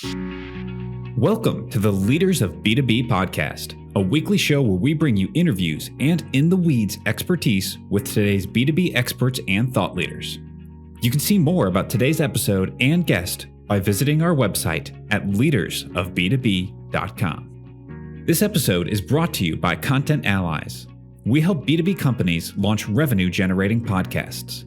Welcome to the Leaders of B2B podcast, a weekly show where we bring you interviews and in-the-weeds expertise with today's B2B experts and thought leaders. You can see more about today's episode and guest by visiting our website at leadersofb2b.com. This episode is brought to you by Content Allies. We help B2B companies launch revenue-generating podcasts.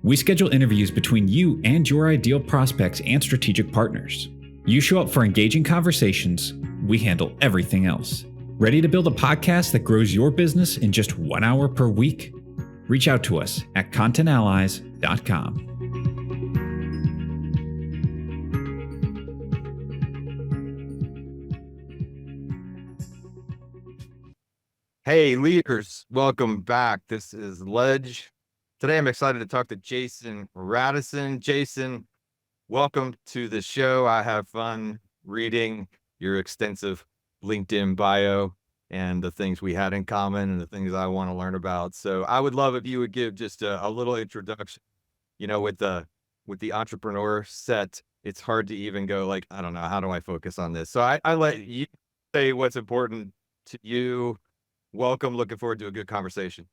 We schedule interviews between you and your ideal prospects and strategic partners. You show up for engaging conversations, we handle everything else. Ready to build a podcast that grows your business in just 1 hour per week? Reach out to us at contentallies.com. Hey leaders, welcome back. This is Ledge. Today I'm excited to talk to Jason Radisson. Jason, welcome to the show. I have fun reading your extensive LinkedIn bio and the things we had in common and the things I want to learn about. So I would love if you would give just a little introduction. You know, with the entrepreneur set, it's hard to even go like, I don't know, how do I focus on this? So I let you say what's important to you. Welcome. Looking forward to a good conversation.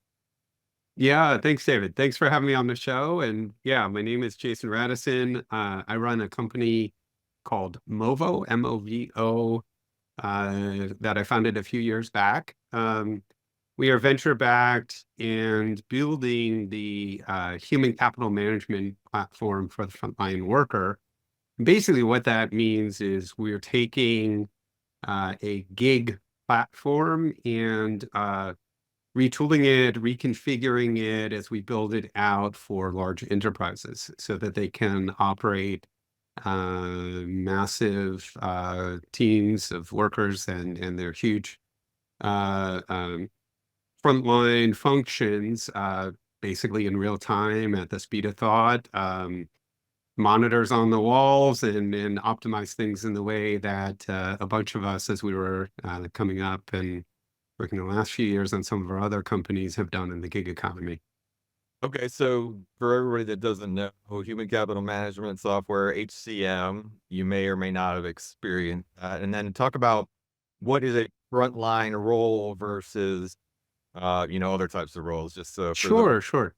Yeah, thanks, David. Thanks for having me on the show. And yeah, my name is Jason Radisson. I run a company called Movo, M-O-V-O, that I founded a few years back. We are venture-backed and building the human capital management platform for the frontline worker. Basically, what that means is we're taking a gig platform and retooling it, reconfiguring it as we build it out for large enterprises so that they can operate massive teams of workers and their huge frontline functions basically in real time at the speed of thought, monitors on the walls and optimize things in the way that a bunch of us as we were coming up and working the last few years on some of our other companies have done in the gig economy. Okay, so for everybody that doesn't know, human capital management software, HCM, you may or may not have experienced that. And then talk about what is a frontline role versus, other types of roles, just so. Sure.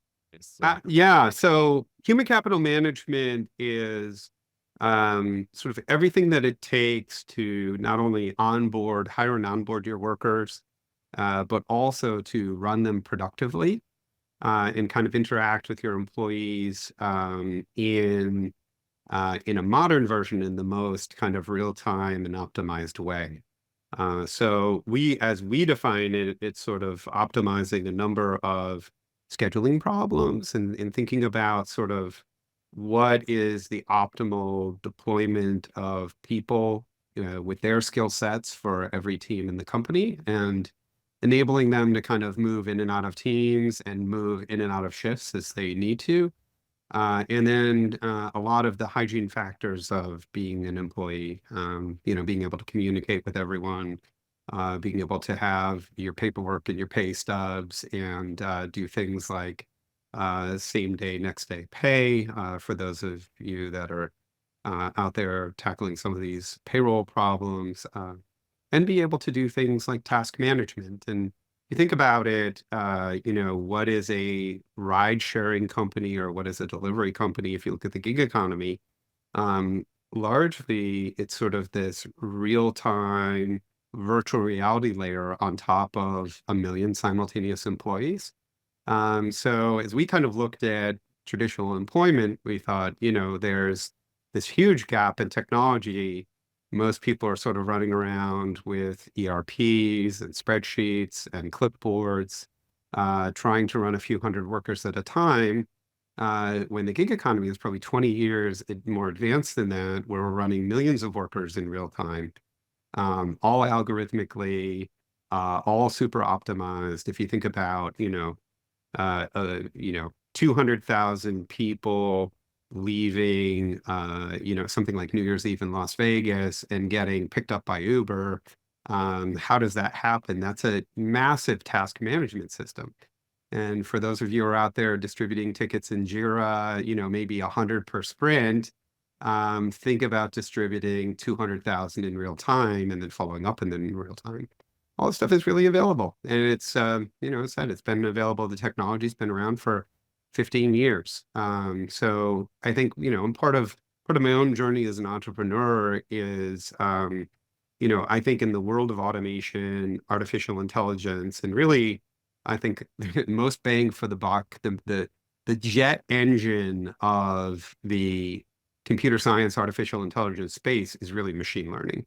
Yeah, so human capital management is sort of everything that it takes to not only hire and onboard your workers, but also to run them productively and kind of interact with your employees in a modern version in the most kind of real-time and optimized way. So as we define it, it's sort of optimizing a number of scheduling problems and thinking about sort of what is the optimal deployment of people with their skill sets for every team in the company and enabling them to kind of move in and out of teams and move in and out of shifts as they need to. And then a lot of the hygiene factors of being an employee, being able to communicate with everyone, being able to have your paperwork and your pay stubs and do things like same day, next day pay for those of you that are out there tackling some of these payroll problems, and be able to do things like task management. And you think about it, what is a ride sharing company or what is a delivery company? If you look at the gig economy, largely it's sort of this real time virtual reality layer on top of 1 million simultaneous employees. So as we kind of looked at traditional employment, we thought, there's this huge gap in technology. Most people are sort of running around with ERPs and spreadsheets and clipboards, trying to run a few hundred workers at a time. When the gig economy is probably 20 years more advanced than that, where we're running millions of workers in real time, all algorithmically, all super optimized. If you think about, 200,000 people leaving, something like New Year's Eve in Las Vegas and getting picked up by Uber. How does that happen? That's a massive task management system. And for those of you who are out there distributing tickets in Jira, maybe 100 per sprint, Think about distributing 200,000 in real time and then following up and then in real time. All this stuff is really available. And it's, as I said, it's been available. The technology's been around for 15 years. So I think, part of my own journey as an entrepreneur is, I think in the world of automation, artificial intelligence, and really, I think most bang for the buck, the jet engine of the computer science, artificial intelligence space is really machine learning.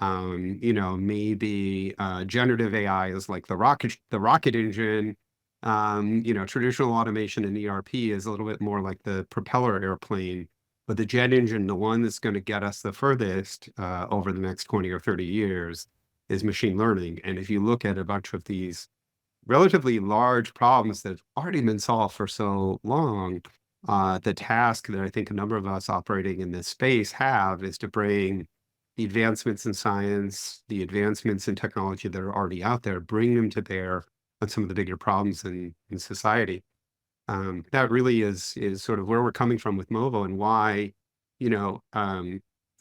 Maybe generative AI is like the rocket engine. Traditional automation and ERP is a little bit more like the propeller airplane, but the jet engine, the one that's going to get us the furthest over the next 20 or 30 years is machine learning. And if you look at a bunch of these relatively large problems that have already been solved for so long, the task that I think a number of us operating in this space have is to bring the advancements in science, the advancements in technology that are already out there, bring them to bear on some of the bigger problems in society. That really is sort of where we're coming from with Movo, and why,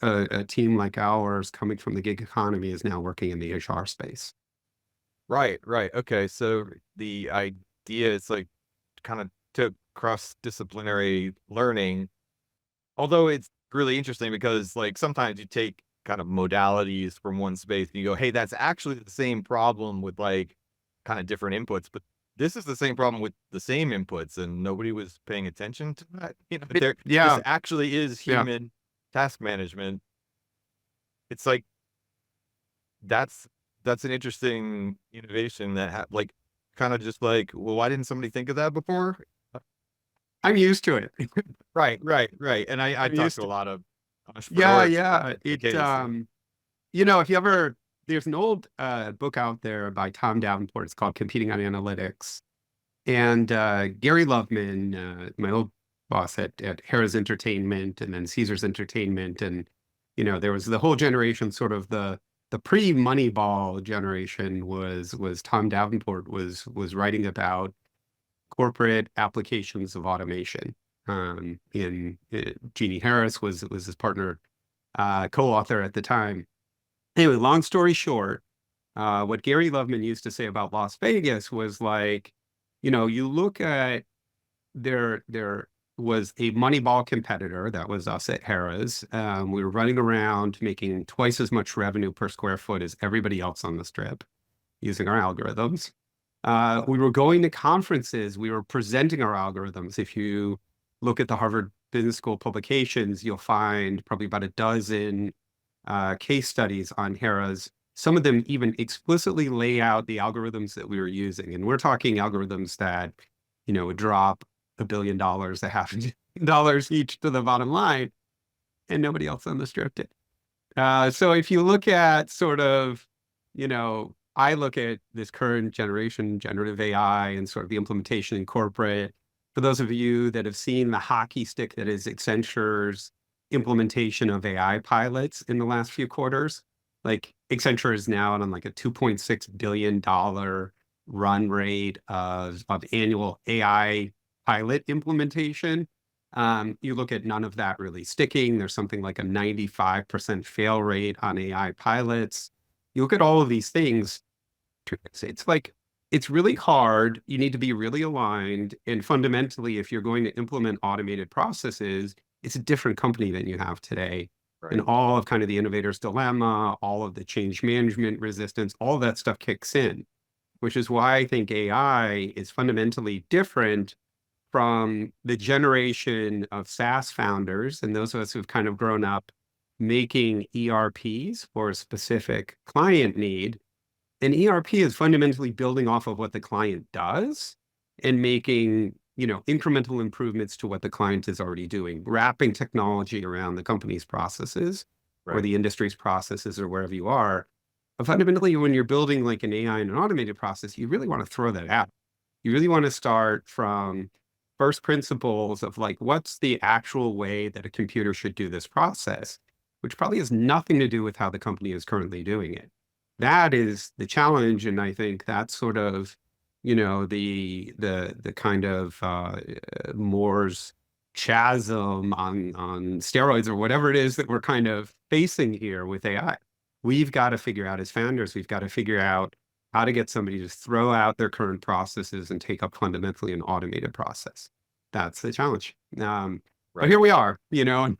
a team like ours coming from the gig economy is now working in the HR space. Right. Okay. So the idea is like kind of to cross-disciplinary learning, although it's really interesting because like sometimes you take kind of modalities from one space and you go, hey, that's actually the same problem with like kind of different inputs, but this is the same problem with the same inputs and nobody was paying attention to that. This actually is human task management. It's like, that's an interesting innovation that like kind of just like, well, why didn't somebody think of that before? I'm used to it. Right. And I talk to a lot of entrepreneurs. There's an old book out there by Tom Davenport. It's called Competing on Analytics. And Gary Loveman, my old boss at Harrah's Entertainment and then Caesars Entertainment. And, there was the whole generation, sort of the pre-Moneyball generation was Tom Davenport was writing about corporate applications of automation. Jeannie Harris was his partner, co-author at the time. Anyway, long story short, what Gary Loveman used to say about Las Vegas was like, you look at there was a Moneyball competitor, that was us at Harrah's. We were running around making twice as much revenue per square foot as everybody else on the strip using our algorithms. We were going to conferences, we were presenting our algorithms. If you look at the Harvard Business School publications, you'll find probably about a dozen case studies on Harrah's. Some of them even explicitly lay out the algorithms that we were using. And we're talking algorithms that, would drop $1 billion, $500 million each to the bottom line, and nobody else on the strip did. So if you look at sort of, I look at this current generation, generative AI, and sort of the implementation in corporate. For those of you that have seen the hockey stick that is Accenture's implementation of AI pilots in the last few quarters, like Accenture is now on like a $2.6 billion run rate of annual AI pilot implementation. You look at none of that really sticking. There's something like a 95% fail rate on AI pilots. You look at all of these things, it's like, it's really hard. You need to be really aligned. And fundamentally, if you're going to implement automated processes, it's a different company than you have today. Right. And all of kind of the innovator's dilemma, all of the change management resistance, all that stuff kicks in, which is why I think AI is fundamentally different from the generation of SaaS founders and those of us who've kind of grown up making ERPs for a specific client need. An ERP is fundamentally building off of what the client does and making, incremental improvements to what the client is already doing, wrapping technology around the company's processes, right, or the industry's processes, or wherever you are. But fundamentally, when you're building like an AI and an automated process, you really want to throw that out. You really want to start from first principles of like, what's the actual way that a computer should do this process, which probably has nothing to do with how the company is currently doing it. That is the challenge. And I think that's sort of, the kind of Moore's chasm on steroids or whatever it is that we're kind of facing here with AI. We've got to figure out as founders, we've got to figure out how to get somebody to throw out their current processes and take up fundamentally an automated process. That's the challenge. But here we are, and I'm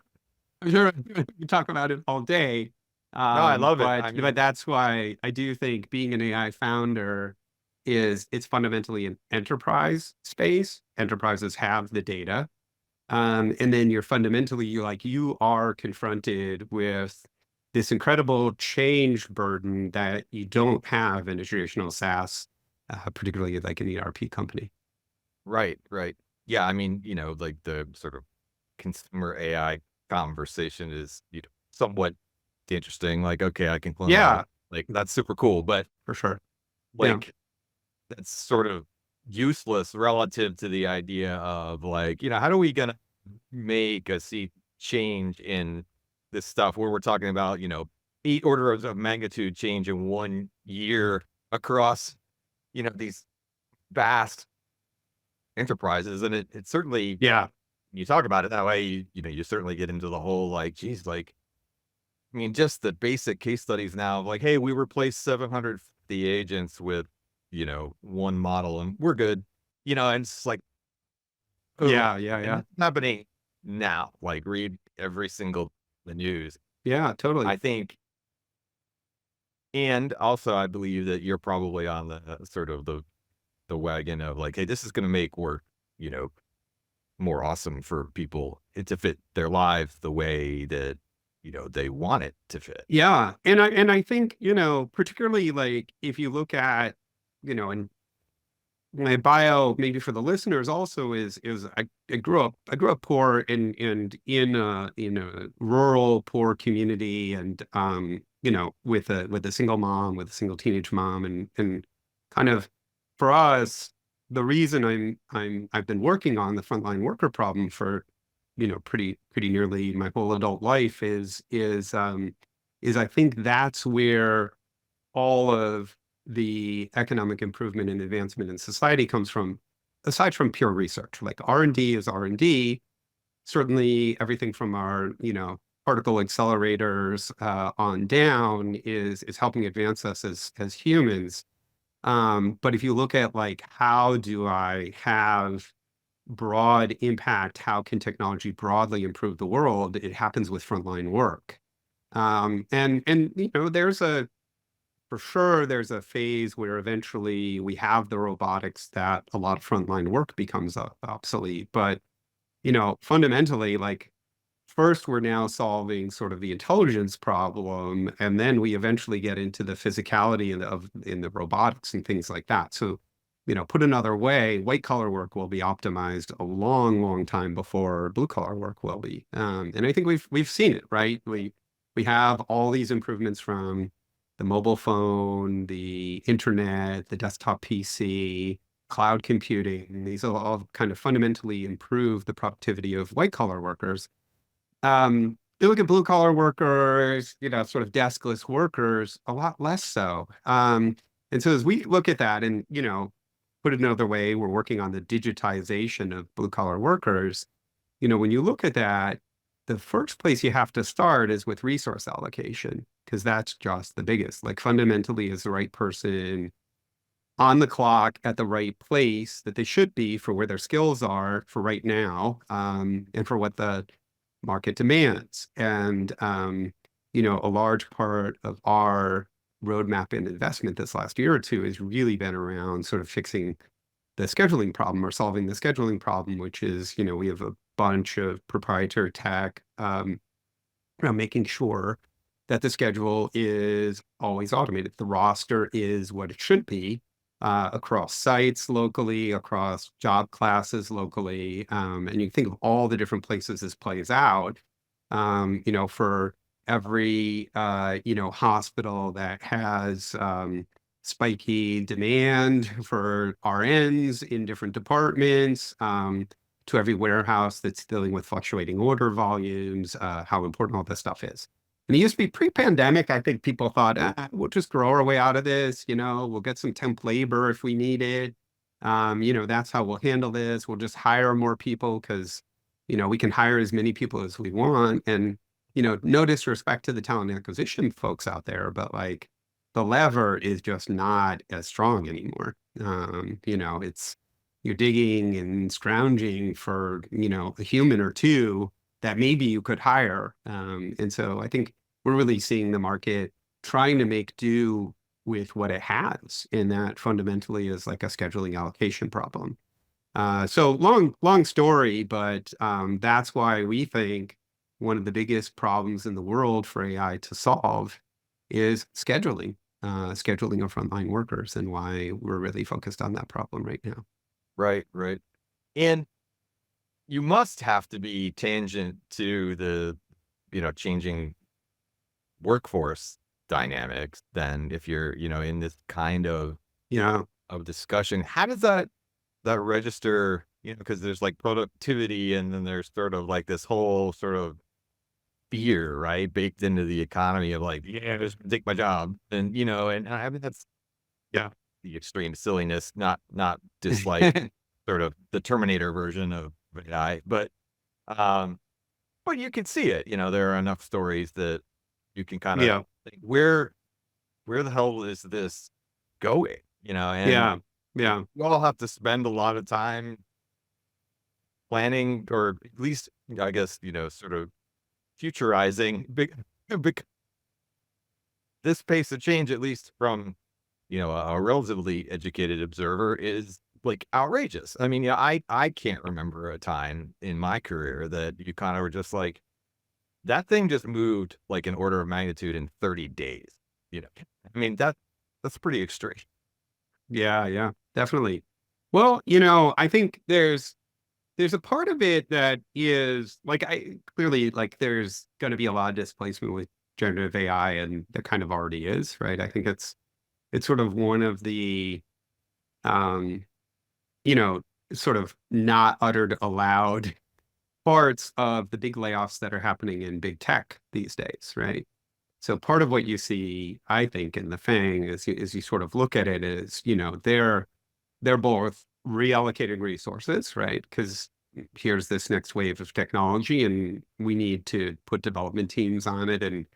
sure we talk about it all day. No, I love it. But that's why I do think being an AI founder it's fundamentally an enterprise space. Enterprises have the data. And then you are confronted with this incredible change burden that you don't have in a traditional SaaS, particularly like an ERP company. Right. Yeah, I mean, like the sort of consumer AI conversation is, somewhat interesting. Like, okay, I can clone Yeah, like that's super cool, but for sure. like that's sort of useless relative to the idea of like, how do we gonna make a sea change in this stuff where we're talking about, 8 orders of magnitude change in 1 year across, these vast enterprises. And it certainly, you talk about it that way, you certainly get into the whole, like, geez, like, I mean, just the basic case studies now, like, hey, we replaced 750 agents with, one model and we're good, and it's like, Yeah. it's happening now. Like, read every single the news. Yeah, totally. I think, and also I believe that you're probably on the sort of the wagon of like, hey, this is going to make work, more awesome for people to fit their lives the way that, they want it to fit. Yeah. And I think, particularly like if you look at, and my bio, maybe for the listeners also is I grew up poor and in a rural poor community and with a single mom, with a single teenage mom and kind of for us, the reason I've been working on the frontline worker problem for pretty nearly my whole adult life is I think that's where all of the economic improvement and advancement in society comes from, aside from pure research. Like R&D is R&D. Certainly everything from our, particle accelerators on down is helping advance us as humans. But if you look at like, how do I have broad impact? How can technology broadly improve the world? It happens with frontline work. And for sure, there's a phase where eventually we have the robotics that a lot of frontline work becomes obsolete. But, fundamentally, like first we're now solving sort of the intelligence problem, and then we eventually get into the physicality in the robotics and things like that. So, put another way, white collar work will be optimized a long, long time before blue collar work will be. And I think we've seen it, right? We have all these improvements from the mobile phone, the internet, the desktop PC, cloud computing. These will all kind of fundamentally improve the productivity of white collar workers. You look at blue collar workers, sort of deskless workers, a lot less so. And so as we look at that and, put it another way, we're working on the digitization of blue collar workers. When you look at that, the first place you have to start is with resource allocation, because that's just the biggest. Like fundamentally, is the right person on the clock at the right place that they should be for where their skills are for right now, and for what the market demands. And, a large part of our roadmap and investment this last year or two has really been around sort of fixing the scheduling problem or solving the scheduling problem, which is, we have a bunch of proprietary tech, making sure that the schedule is always automated. The roster is what it should be, across sites locally, across job classes locally. And you think of all the different places this plays out, for every, hospital that has spiky demand for RNs in different departments, to every warehouse that's dealing with fluctuating order volumes, how important all this stuff is. And it used to be pre-pandemic, I think people thought, we'll just grow our way out of this, we'll get some temp labor if we need it. That's how we'll handle this. We'll just hire more people because, we can hire as many people as we want. And, no disrespect to the talent acquisition folks out there, but like the lever is just not as strong anymore. It's, you're digging and scrounging for, a human or two that maybe you could hire. And so I think we're really seeing the market trying to make do with what it has. And that fundamentally is like a scheduling allocation problem. So long story, but that's why we think one of the biggest problems in the world for AI to solve is scheduling of frontline workers, and why we're really focused on that problem right now. Right. And you must have to be tangent to the, changing workforce dynamics then, if you're, in this kind of discussion. How does that register, because there's like productivity, and then there's sort of like this whole sort of fear, right, baked into the economy of like, just take my job. And, and I mean, that's the extreme silliness, not just like sort of the Terminator version of AI, but you can see it, there are enough stories that you can kind of think, where the hell is this going, and you all have to spend a lot of time planning, or at least, I guess, sort of futurizing big this pace of change, at least from, a relatively educated observer, is like outrageous. I mean, I can't remember a time in my career that you kind of were just like, that thing just moved like an order of magnitude in 30 days. I mean, that's pretty extreme. Yeah, definitely. Well, I think there's a part of it that is like, clearly, like, there's going to be a lot of displacement with generative AI, and there kind of already is, right? I think it's sort of one of the, sort of not uttered aloud parts of the big layoffs that are happening in big tech these days, right? So part of what you see, I think, in the FANG is you sort of look at it as, they're both reallocating resources, right? Because here's this next wave of technology, and we need to put development teams on it. And,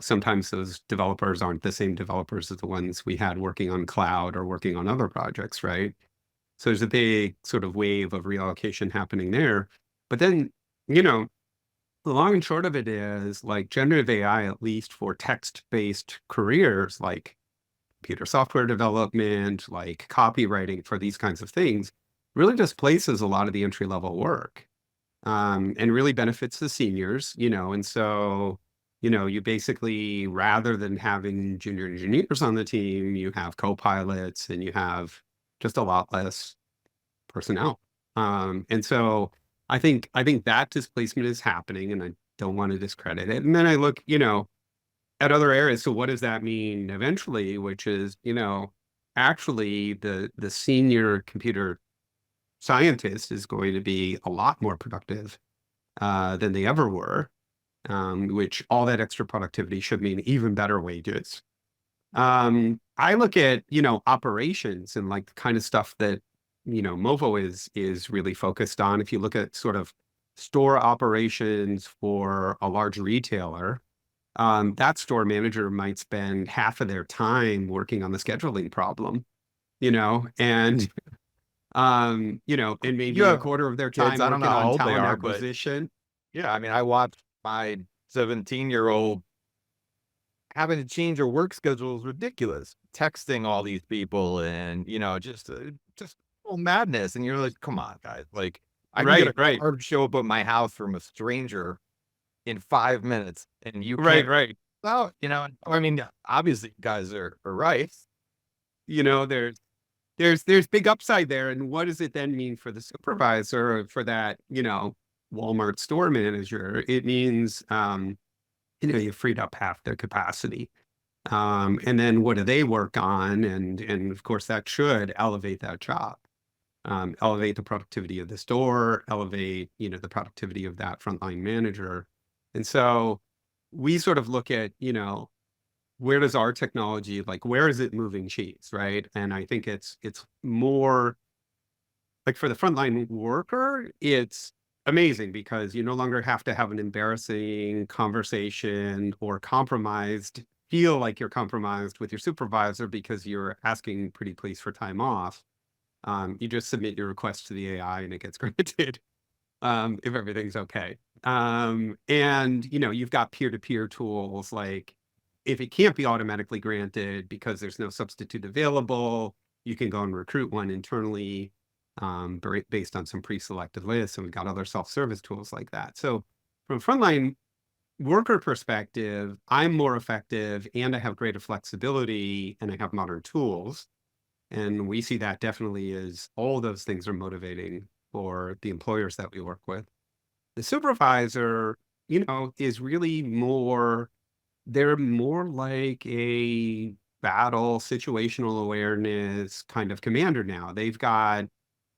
sometimes those developers aren't the same developers as the ones we had working on cloud or working on other projects, right? So there's a big sort of wave of reallocation happening there. But then, the long and short of it is, like, generative AI, at least for text-based careers, like computer software development, like copywriting, for these kinds of things, really displaces a lot of the entry-level work, and really benefits the seniors, and so, you basically, rather than having junior engineers on the team, you have co-pilots, and you have just a lot less personnel. And so I think that displacement is happening, and I don't want to discredit it. And then I look, at other areas. So what does that mean eventually? Which is, actually the senior computer scientist is going to be a lot more productive than they ever were, which all that extra productivity should mean even better wages. I look at, operations and like the kind of stuff that, Movo is really focused on. If you look at sort of store operations for a large retailer, that store manager might spend half of their time working on the scheduling problem, and and maybe a quarter of their time I don't know working how on old they talent are, acquisition. Yeah, I mean, I watched my 17-year-old having to change her work schedule is ridiculous. Texting all these people, and just all madness. And you're like, come on, guys! Like, I can get a card show up at my house from a stranger in 5 minutes, and you can't. Right. Well, I mean, obviously, you guys are right. There's big upside there. And what does it then mean for the supervisor, or for that, Walmart store manager? It means, you freed up half their capacity. And then what do they work on? And of course, that should elevate that job, elevate the productivity of the store, elevate, the productivity of that frontline manager. And so we sort of look at, where does our technology, like, where is it moving cheese, right? And I think it's more like, for the frontline worker, it's amazing because you no longer have to have an embarrassing conversation or feel like you're compromised with your supervisor because you're asking pretty please for time off. You just submit your request to the AI and it gets granted, if everything's okay. And you've got peer-to-peer tools, like if it can't be automatically granted because there's no substitute available, you can go and recruit one internally, based on some pre-selected lists, and we've got other self-service tools like that. So from a frontline worker perspective, I'm more effective and I have greater flexibility and I have modern tools. And we see that definitely as all those things are motivating for the employers that we work with. The supervisor, is really they're more like a battle situational awareness kind of commander now. They've got,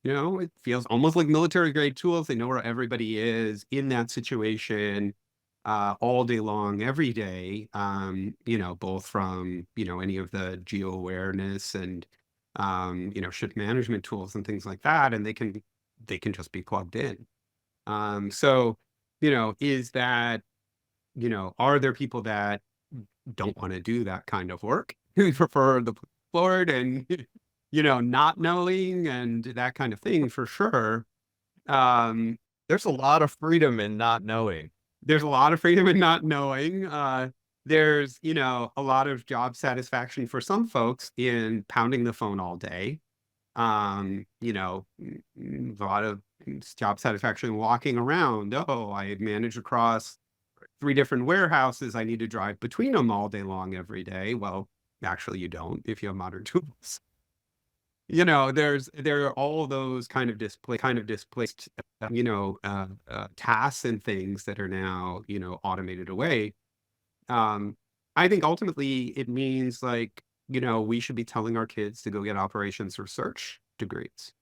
it feels almost like military grade tools. They know where everybody is in that situation, all day long, every day, both from, any of the geo awareness and, ship management tools and things like that. And they can just be plugged in. So, is that, are there people that don't want to do that kind of work? Who prefer the board and, not knowing and that kind of thing, for sure. There's a lot of freedom in not knowing. There's a lot of freedom in not knowing. There's, a lot of job satisfaction for some folks in pounding the phone all day. A lot of job satisfaction walking around. Oh, I manage across 3 different warehouses. I need to drive between them all day long every day. Well, actually you don't if you have modern tools. There are all those kind of displaced, tasks and things that are now, automated away. I think ultimately it means like, we should be telling our kids to go get operations research degrees.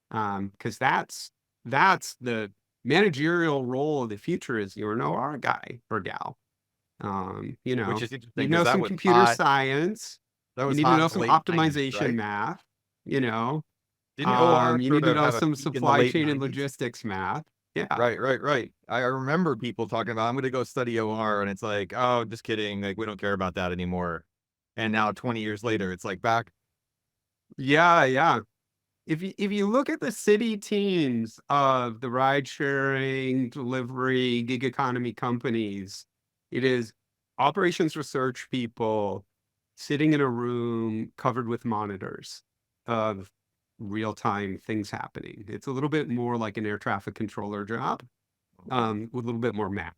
Because that's the managerial role of the future, is you're an OR guy or gal. Which is interesting, you know some computer science. You need to know some optimization right? math. Didn't OR You sort need to of know have a some peak in the supply late chain and 90s? logistics math. Yeah. Right. I remember people talking about, I'm going to go study OR, and it's like, oh, just kidding. Like, we don't care about that anymore. And now 20 years later, it's like back. Yeah. If you look at the city teams of the ride sharing, delivery, gig economy companies, it is operations research people sitting in a room covered with monitors of real-time things happening. It's a little bit more like an air traffic controller job, with a little bit more math,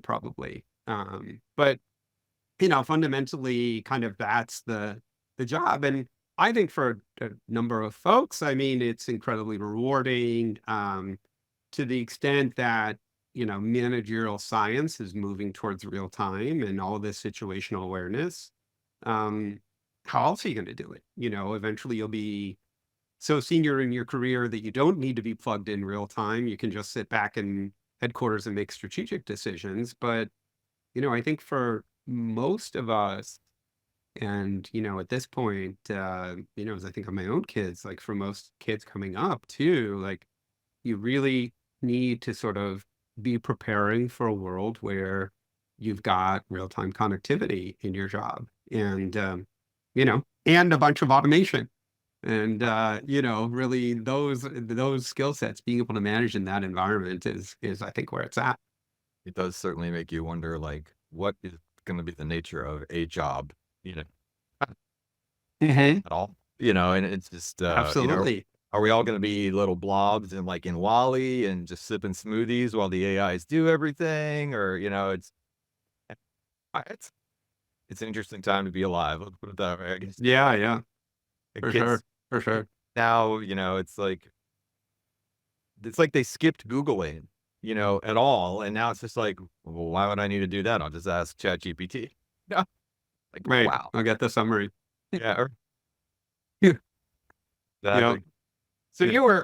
probably. But fundamentally, kind of that's the job. And I think for a number of folks, I mean, it's incredibly rewarding, to the extent that, managerial science is moving towards real time and all this situational awareness. How else are you going to do it? Eventually you'll be so senior in your career that you don't need to be plugged in real time. You can just sit back in headquarters and make strategic decisions. But, I think for most of us, and, at this point, as I think of my own kids, like for most kids coming up too, like you really need to sort of be preparing for a world where you've got real-time connectivity in your job and, and a bunch of automation. And, really those skill sets, being able to manage in that environment is I think where it's at. It does certainly make you wonder, like, what is going to be the nature of a job, Mhm. at all, and it's just, Absolutely. are we all going to be little blobs and like in Wall-E and just sipping smoothies while the AIs do everything? Or, it's an interesting time to be alive. Let's put it that way, I guess. Yeah. It For gets sure. For sure. now, it's like they skipped Googling, at all. And now it's just like, well, why would I need to do that? I'll just ask ChatGPT. No. Like, Right. wow. I'll get the summary. Yeah. Yeah. Exactly. So Yeah.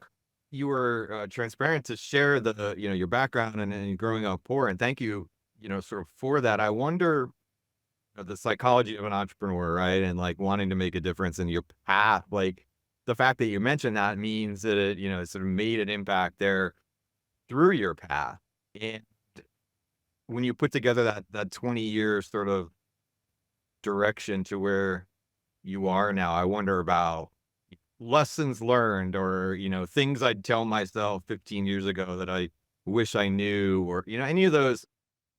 you were transparent to share the, your background and growing up poor. And thank you, sort of for that. I wonder the psychology of an entrepreneur, right? And like wanting to make a difference in your path. Like the fact that you mentioned that means that it, sort of made an impact there. through your path. And when you put together that 20-year sort of direction to where you are now, I wonder about lessons learned, or, things I'd tell myself 15 years ago that I wish I knew, or, any of those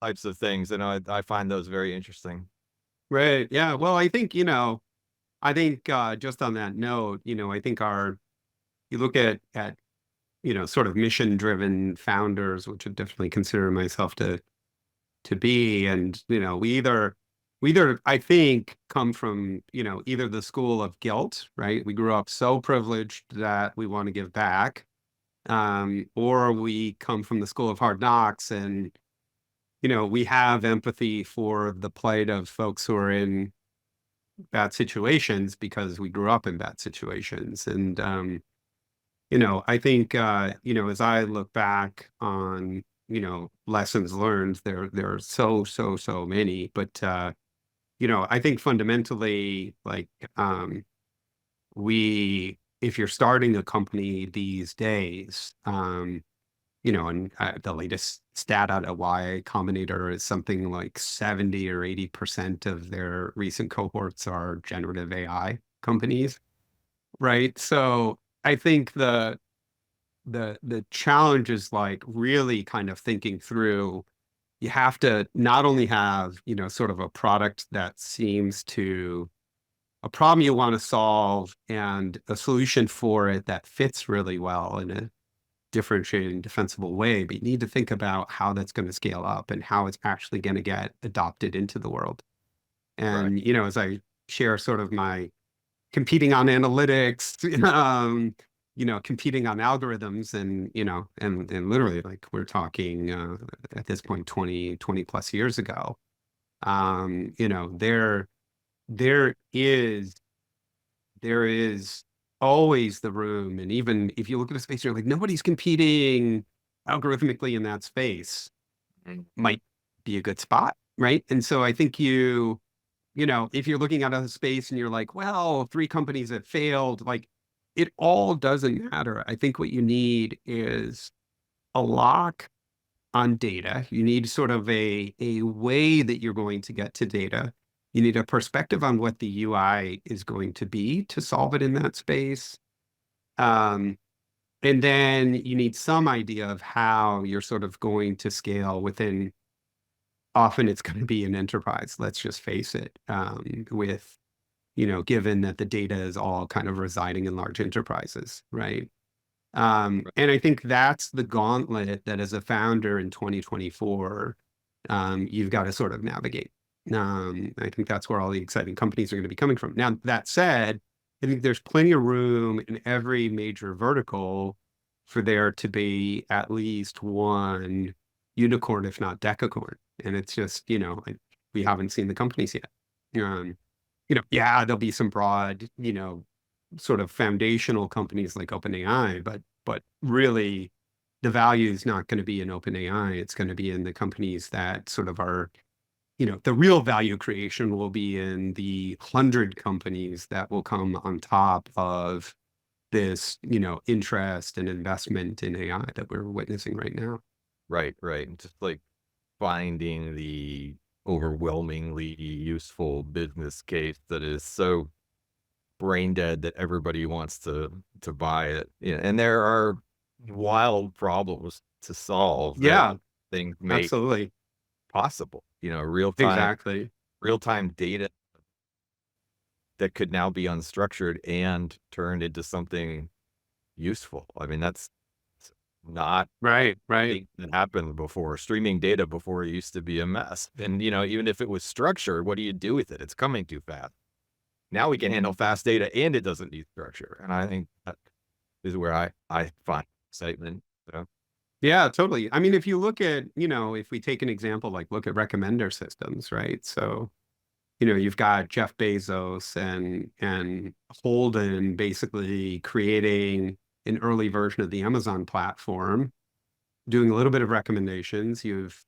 types of things. And I find those very interesting. Right. Yeah. Well, I think just on that note, I think you look at sort of mission driven founders, which I definitely consider myself to be. And, we either, I think, come from, either the school of guilt, right? We grew up so privileged that we want to give back. Or we come from the school of hard knocks, and, we have empathy for the plight of folks who are in bad situations because we grew up in bad situations. And, I think, as I look back on, lessons learned, there are so many, but, I think fundamentally, like, if you're starting a company these days, and the latest stat out of Y Combinator is something like 70 or 80% of their recent cohorts are generative AI companies, right? So I think the challenge is like really kind of thinking through. You have to not only have, sort of a product that seems to a problem you want to solve and a solution for it that fits really well in a differentiated and defensible way, but you need to think about how that's going to scale up and how it's actually going to get adopted into the world. Right. And, as I share sort of my competing on analytics, competing on algorithms, and, and literally, like, we're talking at this point 20 plus years ago, there is always the room. And even if you look at a space, you're like, nobody's competing algorithmically in that space, might be a good spot, right? And so I think if you're looking at a space and you're like, well, 3 companies have failed, like, it all doesn't matter. I think what you need is a lock on data. You need sort of a way that you're going to get to data. You need a perspective on what the UI is going to be to solve it in that space. And then you need some idea of how you're sort of going to scale within. Often it's going to be an enterprise, let's just face it, with, given that the data is all kind of residing in large enterprises, right? And I think that's the gauntlet that as a founder in 2024, you've got to sort of navigate. I think that's where all the exciting companies are going to be coming from. Now, that said, I think there's plenty of room in every major vertical for there to be at least one unicorn, if not decacorn. And it's just, we haven't seen the companies yet. Yeah, there'll be some broad, sort of foundational companies like OpenAI, but really the value is not going to be in OpenAI. It's going to be in the companies that sort of are, the real value creation will be in the 100 companies that will come on top of this, interest and investment in AI that we're witnessing right now. Right. And just like finding the overwhelmingly useful business case that is so brain dead that everybody wants to buy it. And there are wild problems to solve. Yeah, things make absolutely possible. Exactly. real time data that could now be unstructured and turned into something useful. I mean, that's not right. thing that happened before. Streaming data before used to be a mess. And, even if it was structured, what do you do with it? It's coming too fast. Now we can handle fast data and it doesn't need structure. And I think that is where I find excitement. So. Yeah, totally. I mean, if you look at, if we take an example, like look at recommender systems, right? So, you've got Jeff Bezos and Holden basically creating an early version of the Amazon platform, doing a little bit of recommendations. You've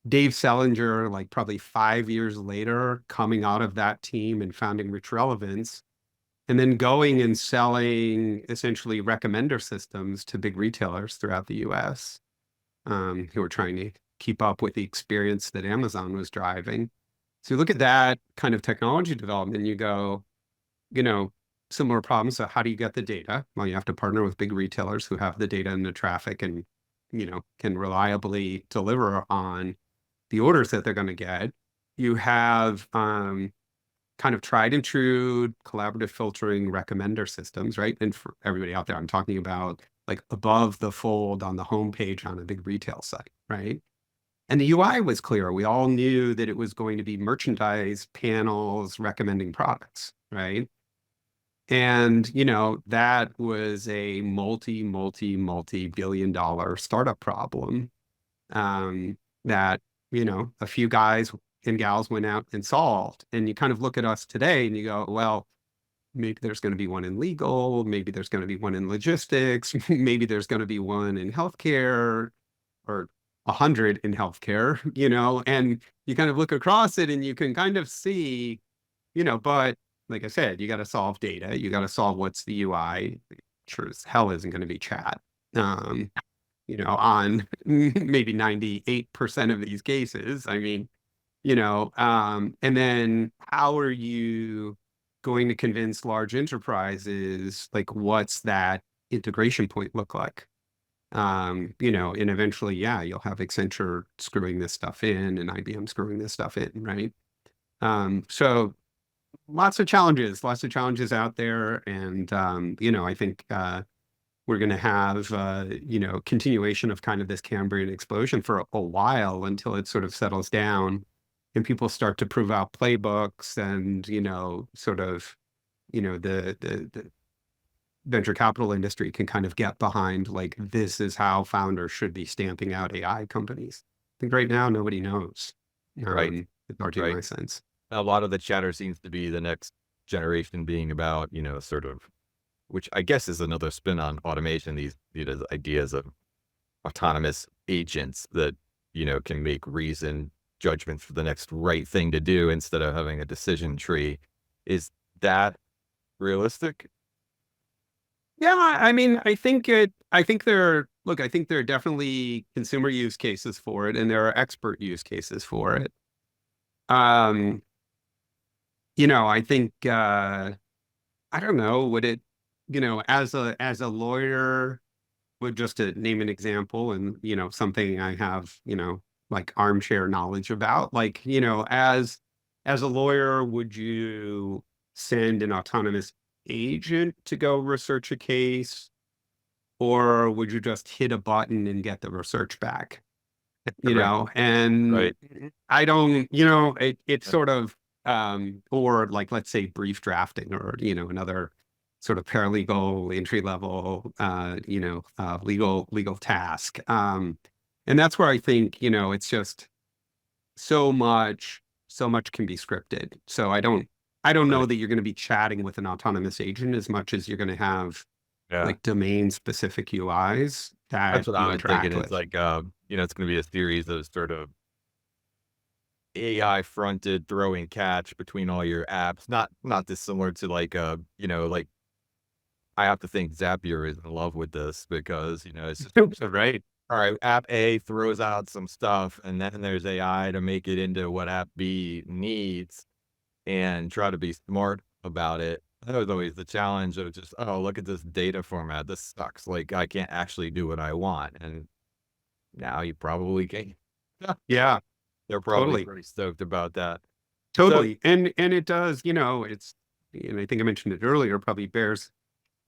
Dave Selinger, like probably 5 years later, coming out of that team and founding Rich Relevance, and then going and selling essentially recommender systems to big retailers throughout the US. who were trying to keep up with the experience that Amazon was driving. So you look at that kind of technology development, and you go, similar problems. So how do you get the data? Well, you have to partner with big retailers who have the data and the traffic and, can reliably deliver on the orders that they're going to get. You have kind of tried and true collaborative filtering recommender systems, right? And for everybody out there, I'm talking about like above the fold on the homepage on a big retail site, right? And the UI was clear. We all knew that it was going to be merchandise panels recommending products, right? And, that was a multi-billion dollar startup problem that, a few guys and gals went out and solved. And you kind of look at us today and you go, well, maybe there's going to be one in legal, maybe there's going to be one in logistics, maybe there's going to be one in healthcare, or 100 in healthcare, and you kind of look across it and you can kind of see, but like I said, you got to solve data, you got to solve what's the UI. Sure as hell isn't going to be chat, on maybe 98% of these cases. I mean, and then how are you going to convince large enterprises, like what's that integration point look like? And eventually, you'll have Accenture screwing this stuff in and IBM screwing this stuff in, right? So lots of challenges out there. And, I think we're going to have, continuation of kind of this Cambrian explosion for a while until it sort of settles down and people start to prove out playbooks and, sort of, the venture capital industry can kind of get behind, like, this is how founders should be stamping out AI companies. I think right now, nobody knows. Right. It's hard to Right. my sense. A lot of the chatter seems to be the next generation being about, sort of, which I guess is another spin on automation, these, ideas of autonomous agents that, can make reasoned judgments for the next right thing to do instead of having a decision tree. Is that realistic? Yeah, I mean, I think there are definitely consumer use cases for it, and there are expert use cases for it. I think, I don't know, would it, as a lawyer, would, just to name an example and, something I have, like armchair knowledge about, like, as a lawyer, would you send an autonomous agent to go research a case, or would you just hit a button and get the research back? And Right. I don't, it's sort of, or like, let's say brief drafting, or, another sort of paralegal entry level, legal task. And that's where I think, it's just so much can be scripted. So I don't know Right. that you're going to be chatting with an autonomous agent as much as you're going to have like domain specific UIs that That's what I you was thinking. interact It's with. like, it's going to be a series of sort of AI fronted throwing catch between all your apps. Not dissimilar to like, like, I have to think Zapier is in love with this because, it's just, Right. all right, app A throws out some stuff and then there's AI to make it into what app B needs and try to be smart about it. That was always the challenge of just, oh, look at this data format. This sucks. Like, I can't actually do what I want. And now you probably can. Yeah, They're probably totally. pretty stoked about that. So, Totally. And it does, it's, and I think I mentioned it earlier, probably bears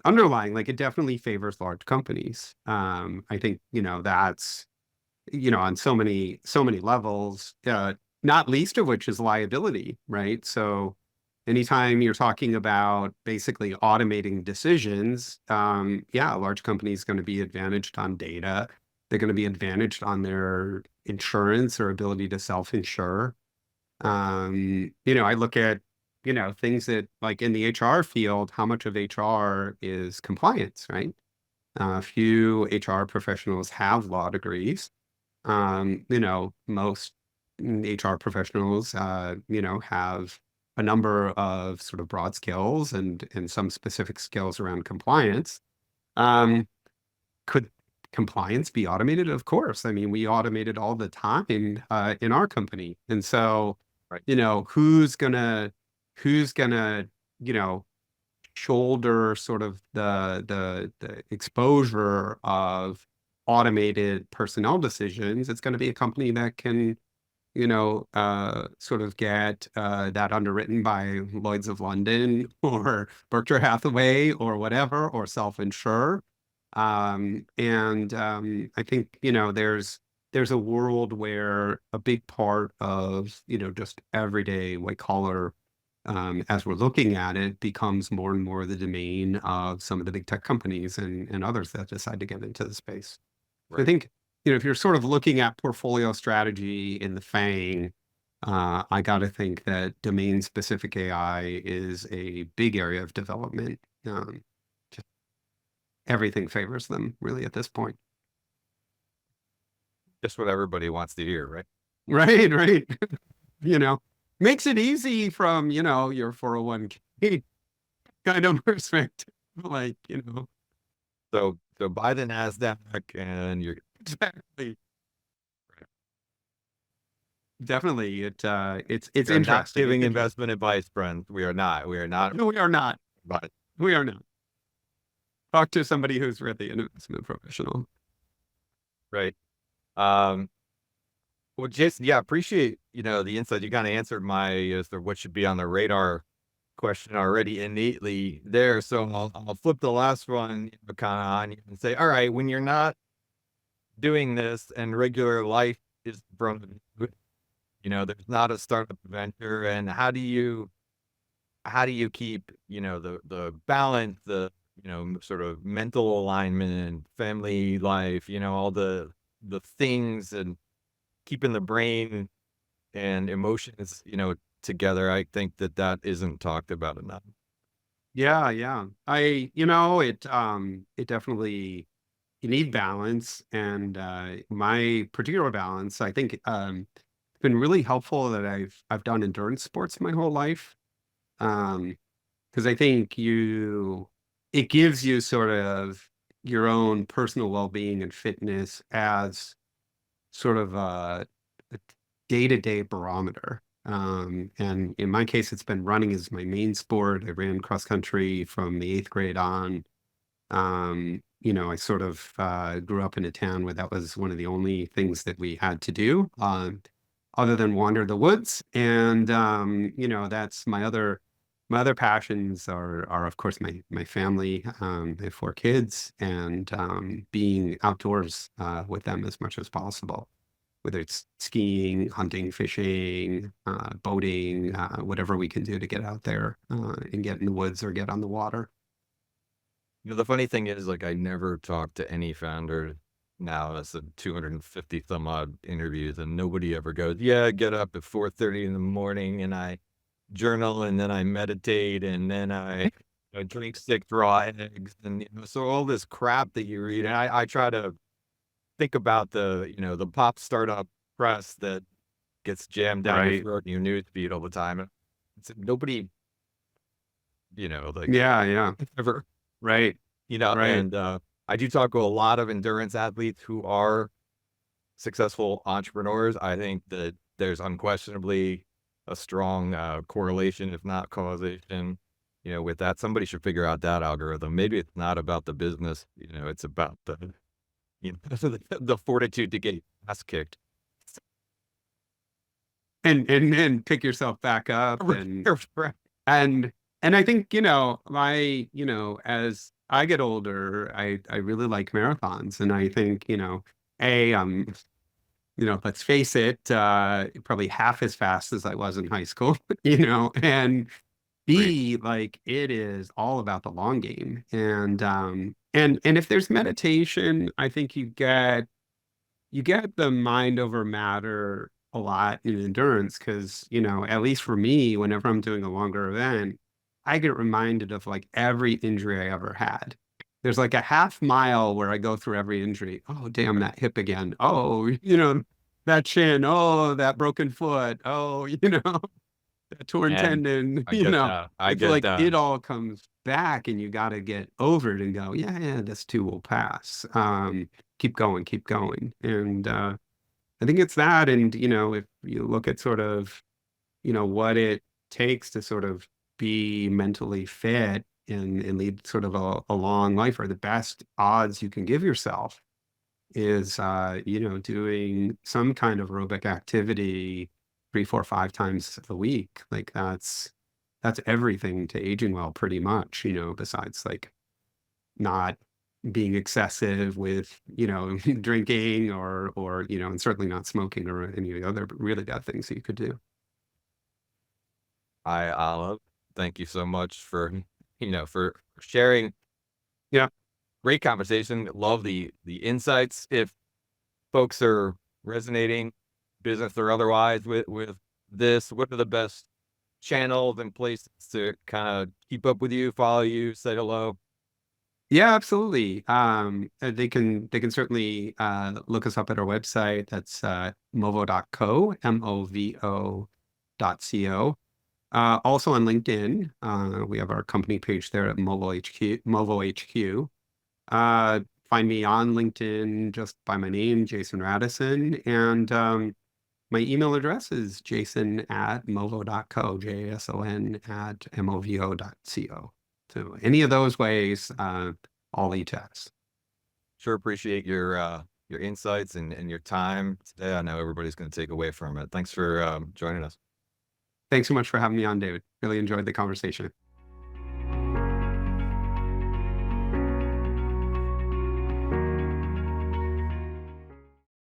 underlying, like it definitely favors large companies. I think, that's, on so many levels, not least of which is liability, right? So anytime you're talking about basically automating decisions, a large company is going to be advantaged on data. They're going to be advantaged on their insurance or ability to self-insure. I look at, things that, like in the HR field, how much of HR is compliance, right? Few HR professionals have law degrees. Most HR professionals, have a number of sort of broad skills and some specific skills around compliance. Could compliance be automated? Of course. I mean, we automate it all the time in our company. And so, Right. who's gonna, shoulder sort of the exposure of automated personnel decisions? It's going to be a company that can, sort of get that underwritten by Lloyd's of London or Berkshire Hathaway or whatever, or self-insure. I think, there's a world where a big part of, just everyday white collar, as we're looking at it, becomes more and more the domain of some of the big tech companies and others that decide to get into the space. Right. I think, if you're sort of looking at portfolio strategy in the FANG, I got to think that domain-specific AI is a big area of development. Just everything favors them, really, at this point. Just what everybody wants to hear, right? Right. Makes it easy from, your 401k kind of perspective. Like, So buy the NASDAQ and you're exactly. Definitely. It's we're interesting. not giving investment advice, friends. We are not. No, we are not. But We are not. Talk to somebody who's really an investment professional. right. Well, Jason, yeah, appreciate, the insight. You kind of answered my sort of what should be on the radar question already innately there. So I'll flip the last one kind of on you and say, all right, when you're not doing this and regular life is from, there's not a startup venture, and how do you keep, the balance, the, sort of mental alignment, family life, all the things, and keeping the brain and emotions, together. I think that isn't talked about enough. Yeah. It definitely, you need balance. And my particular balance, I think, it's been really helpful that I've done endurance sports my whole life. Because I think it gives you sort of your own personal well-being and fitness as sort of a day-to-day barometer. And in my case, it's been running as my main sport. I ran cross country from the 8th grade on. I sort of grew up in a town where that was one of the only things that we had to do, other than wander the woods. And that's my other passions are of course my family. I have 4 kids, and being outdoors with them as much as possible, whether it's skiing, hunting, fishing, boating, whatever we can do to get out there and get in the woods or get on the water. The funny thing is, like, I never talked to any founder now. That's the 250 some odd interviews, and nobody ever goes, yeah, I get up at 4:30 in the morning and I journal, and then I meditate, and then I drink 6 raw eggs, and so all this crap that you read. And I try to think about the the pop startup press that gets jammed down your throat in your news feed all the time. It's nobody, like, Yeah. ever, Right. Right. and I do talk to a lot of endurance athletes who are successful entrepreneurs. I think that there's unquestionably a strong correlation, if not causation, with that. Somebody should figure out that algorithm. Maybe it's not about the business, it's about the, the fortitude to get your ass kicked. And pick yourself back up. And I think, as I get older, I really like marathons. And I think, let's face it, probably half as fast as I was in high school, and B, like, it is all about the long game. And if there's meditation, I think you get the mind over matter a lot in endurance. Because, at least for me, whenever I'm doing a longer event, I get reminded of like every injury I ever had. There's like a half mile where I go through every injury. Oh, damn, that hip again. Oh, that shin. Oh, that broken foot. Oh, that torn tendon. I get that. I get that. It all comes back, and you got to get over it and go, yeah, this too will pass. keep going, keep going. And I think it's that. And, if you look at sort of, what it takes to sort of be mentally fit and lead sort of a long life, or the best odds you can give yourself is, doing some kind of aerobic activity 3, 4, 5 times a week. Like that's everything to aging well, pretty much, besides like not being excessive with, drinking or, and certainly not smoking or any of the other really bad things that you could do. I love. Thank you so much for for sharing. Yeah. Great conversation. Love the insights. If folks are resonating, business or otherwise, with this, what are the best channels and places to kind of keep up with you, follow you, say hello? Yeah, absolutely. They can certainly look us up at our website. That's movo.co, movo.co. Also on LinkedIn, we have our company page there at Movo HQ. Find me on LinkedIn just by my name, Jason Radisson, and my email address is jason@movo.co, jason@movo.co. So any of those ways, all lead to us. Sure appreciate your insights and your time today. I know everybody's going to take away from it. Thanks for joining us. Thanks so much for having me on, David. Really enjoyed the conversation.